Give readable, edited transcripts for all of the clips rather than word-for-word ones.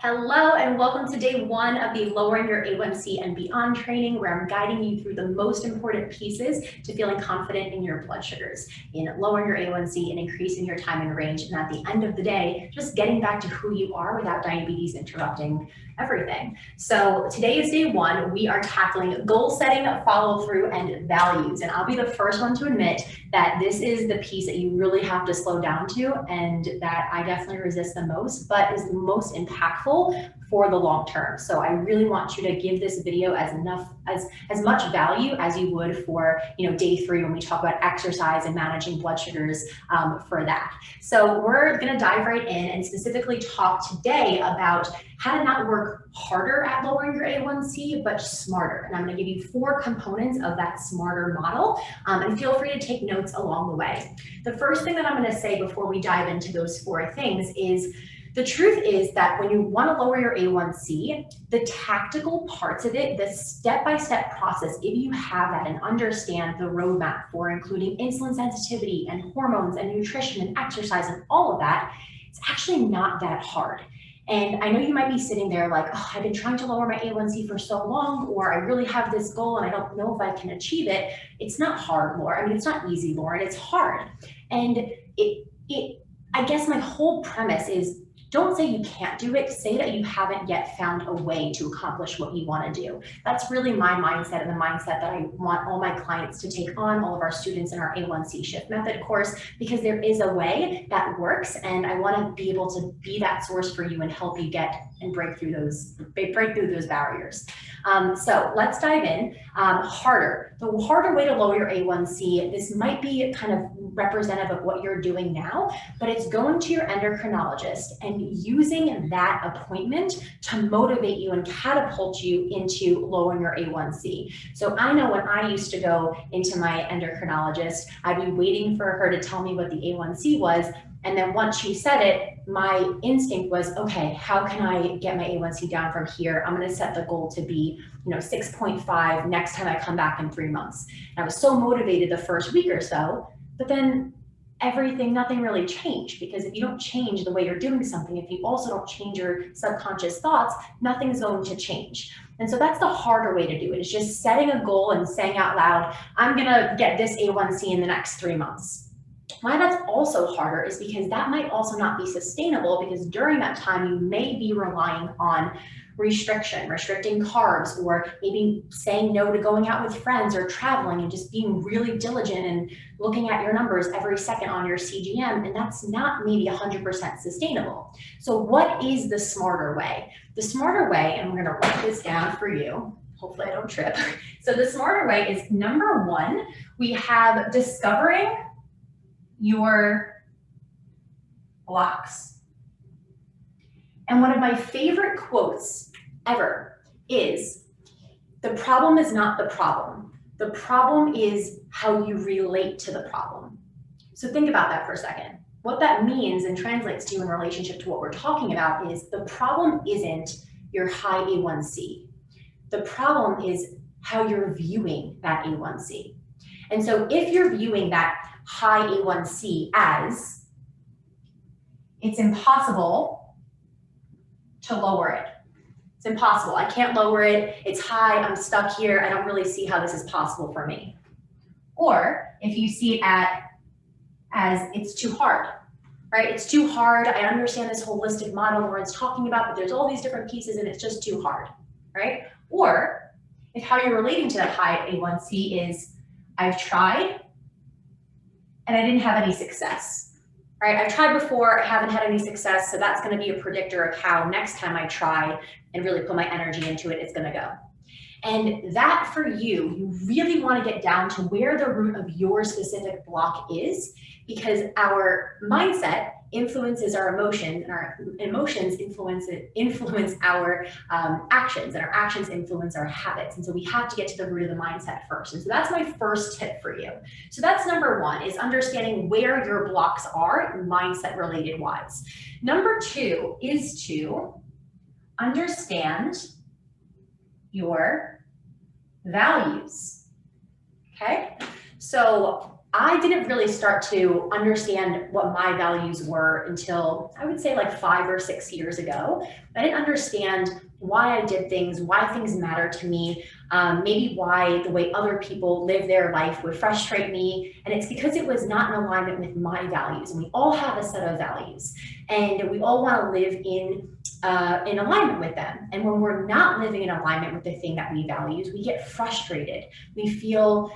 Hello and welcome to day one of the Lowering Your A1C and Beyond training, where I'm guiding you through the most important pieces to feeling confident in your blood sugars, in lowering your A1C and increasing your time in range. And at the end of the day, just getting back to who you are without diabetes interrupting everything. So today is day one. We are tackling goal setting, follow through, and values. And I'll be the first one to admit that this is the piece that you really have to slow down to, and that I definitely resist the most, but is the most impactful for the long term. So I really want you to give this video as much value as you would for day three when we talk about exercise and managing blood sugars for that. So we're going to dive right in and specifically talk today about how to not work harder at lowering your A1C, but smarter. And I'm going to give you 4 components of that smarter model, and feel free to take notes along the way. The first thing that I'm going to say before we dive into those 4 things is the truth is that when you want to lower your A1C, the tactical parts of it, the step-by-step process, if you have that and understand the roadmap for including insulin sensitivity and hormones and nutrition and exercise and all of that, it's actually not that hard. And I know you might be sitting there like, oh, I've been trying to lower my A1C for so long, or I really have this goal and I don't know if I can achieve it. It's not hard, Laura. I mean, it's not easy, Lauren. It's hard. And I guess my whole premise is, don't say you can't do it, say that you haven't yet found a way to accomplish what you want to do. That's really my mindset, and the mindset that I want all my clients to take on, all of our students in our A1C shift method course, because there is a way that works, and I want to be able to be that source for you and help you get and break through those barriers. So let's dive in. Harder. The harder way to lower your A1C, this might be kind of representative of what you're doing now, but it's going to your endocrinologist and using that appointment to motivate you and catapult you into lowering your A1C. So I know when I used to go into my endocrinologist, I'd be waiting for her to tell me what the A1C was. And then once she said it, my instinct was, okay, how can I get my A1C down from here? I'm going to set the goal to be, 6.5 next time I come back in 3 months. And I was so motivated the first week or so, but then nothing really changed, because if you don't change the way you're doing something, if you also don't change your subconscious thoughts, nothing's going to change. And so that's the harder way to do it. It's just setting a goal and saying out loud, I'm going to get this A1C in the next 3 months. Why that's also harder is because that might also not be sustainable, because during that time you may be relying on restricting carbs, or maybe saying no to going out with friends or traveling, and just being really diligent and looking at your numbers every second on your CGM, and that's not maybe 100% sustainable. So what is the smarter way? The smarter way, and we're going to write this down for you, hopefully I don't trip. So the smarter way is, number 1, we have discovering your blocks. And one of my favorite quotes ever is, the problem is not the problem. The problem is how you relate to the problem. So think about that for a second. What that means and translates to in relationship to what we're talking about is, the problem isn't your high A1C. The problem is how you're viewing that A1C. And so if you're viewing that high A1C as, it's impossible to lower it. It's impossible. I can't lower it. It's high. I'm stuck here. I don't really see how this is possible for me. Or if you see it as it's too hard, right? It's too hard. I understand this holistic model Lauren's talking about, but there's all these different pieces and it's just too hard, right? Or if how you're relating to that high A1C is, I've tried and I didn't have any success. Right? I've tried before, I haven't had any success, so that's going to be a predictor of how next time I try and really put my energy into it, it's going to go. And that, for you, you really want to get down to where the root of your specific block is, because our mindset influences our emotions, and our emotions influence our actions, and our actions influence our habits. And so we have to get to the root of the mindset first. And so that's my first tip for you. So that's number 1, is understanding where your blocks are mindset related wise. Number 2 is to understand your values. Okay, so I didn't really start to understand what my values were until I would say like 5 or 6 years ago. I didn't understand why I did things, why things matter to me, maybe why the way other people live their life would frustrate me. And it's because it was not in alignment with my values. And we all have a set of values, and we all want to live in alignment with them. And when we're not living in alignment with the thing that we value, we get frustrated. We feel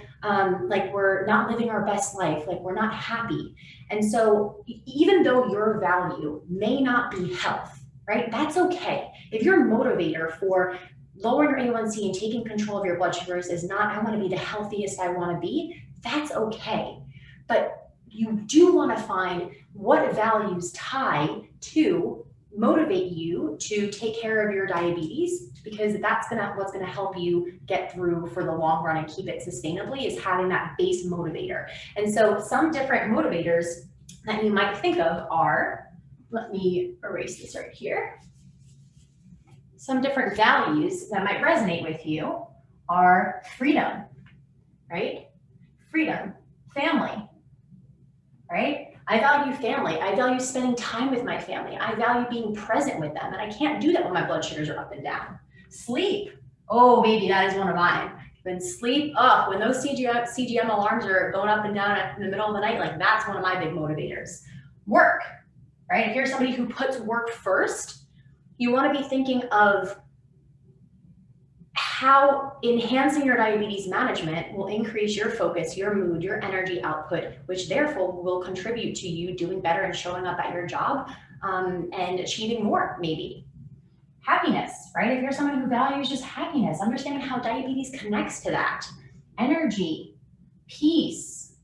like we're not living our best life, like we're not happy. And so even though your value may not be health, right? That's okay. If your motivator for lowering your A1C and taking control of your blood sugars is not, I want to be the healthiest I want to be, that's okay. But you do want to find what values tie to motivate you to take care of your diabetes, because that's what's gonna help you get through for the long run and keep it sustainably, is having that base motivator. And so some different motivators that you might think of are, let me erase this right here. Some different values that might resonate with you are freedom, right? Freedom, family, right? I value family. I value spending time with my family. I value being present with them. And I can't do that when my blood sugars are up and down. Sleep. Oh, baby, that is one of mine. When sleep, when those CGM alarms are going up and down in the middle of the night, like that's one of my big motivators. Work, right? If you're somebody who puts work first, you want to be thinking of how enhancing your diabetes management will increase your focus, your mood, your energy output, which therefore will contribute to you doing better and showing up at your job and achieving more, maybe. Happiness, right? If you're someone who values just happiness, understanding how diabetes connects to that. Energy, peace,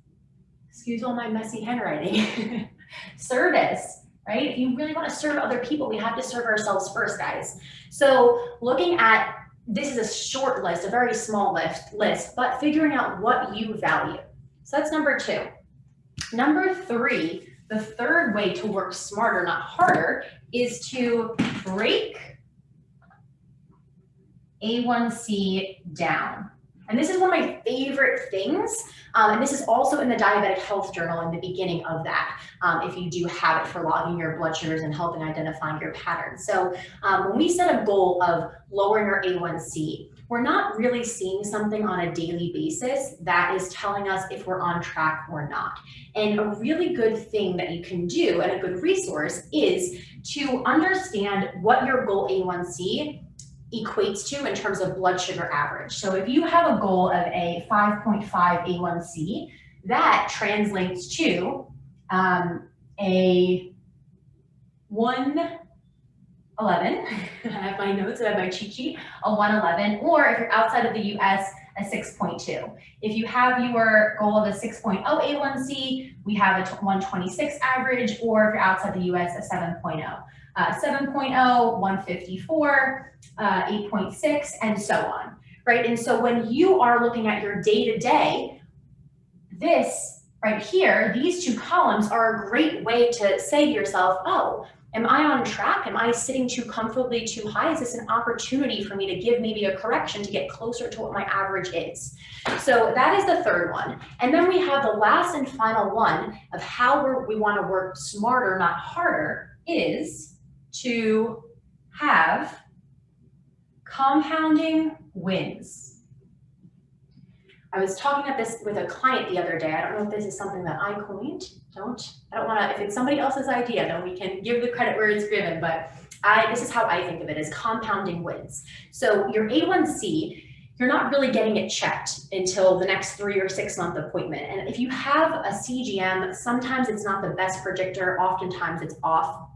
excuse all my messy handwriting. Service, right? If you really want to serve other people, we have to serve ourselves first, guys. So looking at, this is a short list, a very small list, but figuring out what you value. So that's number 2. Number 3, the third way to work smarter, not harder, is to break A1C down. And this is one of my favorite things. And this is also in the Diabetic Health Journal in the beginning of that, if you do have it for logging your blood sugars and helping identifying your patterns. So when we set a goal of lowering our A1C, we're not really seeing something on a daily basis that is telling us if we're on track or not. And a really good thing that you can do, and a good resource, is to understand what your goal A1C equates to in terms of blood sugar average. So if you have a goal of a 5.5 A1C, that translates to a 111, I have my notes, I have my cheat sheet, a 111, or if you're outside of the US, a 6.2. If you have your goal of a 6.0 A1C, we have a 126 average, or if you're outside the US, a 7.0. 7.0, 154, 8.6, and so on, right? And so when you are looking at your day-to-day, this right here, these 2 columns are a great way to say to yourself, oh, am I on track? Am I sitting too comfortably too high? Is this an opportunity for me to give maybe a correction to get closer to what my average is? So that is the third one. And then we have the last and final one of how we want to work smarter, not harder, is to have compounding wins. I was talking about this with a client the other day. I don't know if this is something that I coined. I don't want to, if it's somebody else's idea, then we can give the credit where it's given, but this is how I think of it, as compounding wins. So your A1C, you're not really getting it checked until the next 3 or 6 month appointment. And if you have a CGM, sometimes it's not the best predictor, oftentimes it's off.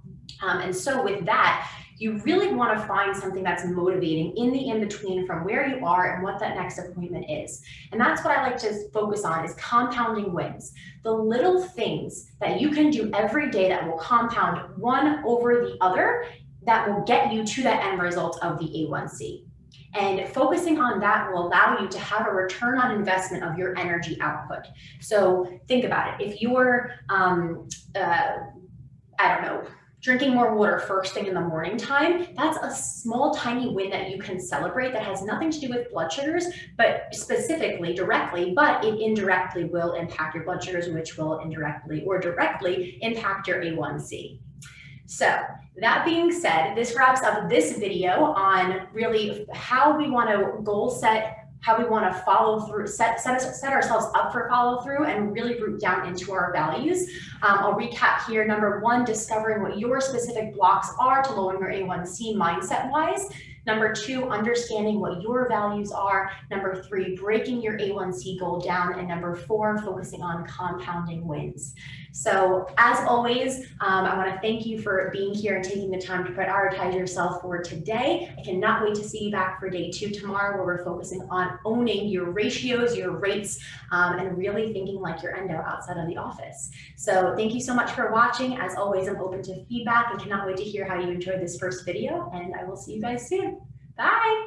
And so with that, you really want to find something that's motivating in the in-between from where you are and what that next appointment is. And that's what I like to focus on, is compounding wins. The little things that you can do every day that will compound one over the other, that will get you to that end result of the A1C. And focusing on that will allow you to have a return on investment of your energy output. So think about it. If you're, I don't know, drinking more water first thing in the morning time, that's a small, tiny win that you can celebrate that has nothing to do with blood sugars, but specifically directly, but it indirectly will impact your blood sugars, which will indirectly or directly impact your A1C. So that being said, this wraps up this video on really how we want to goal set, how we want to follow through, set ourselves up for follow through, and really root down into our values. I'll recap here. Number one, discovering what your specific blocks are to lowering your A1C mindset wise. Number two, understanding what your values are. Number three, breaking your A1C goal down. And number four, focusing on compounding wins. So as always, I want to thank you for being here and taking the time to prioritize yourself for today. I cannot wait to see you back for day 2 tomorrow, where we're focusing on owning your ratios, your rates, and really thinking like your endo outside of the office. So thank you so much for watching. As always, I'm open to feedback and cannot wait to hear how you enjoyed this first video, and I will see you guys soon. Bye.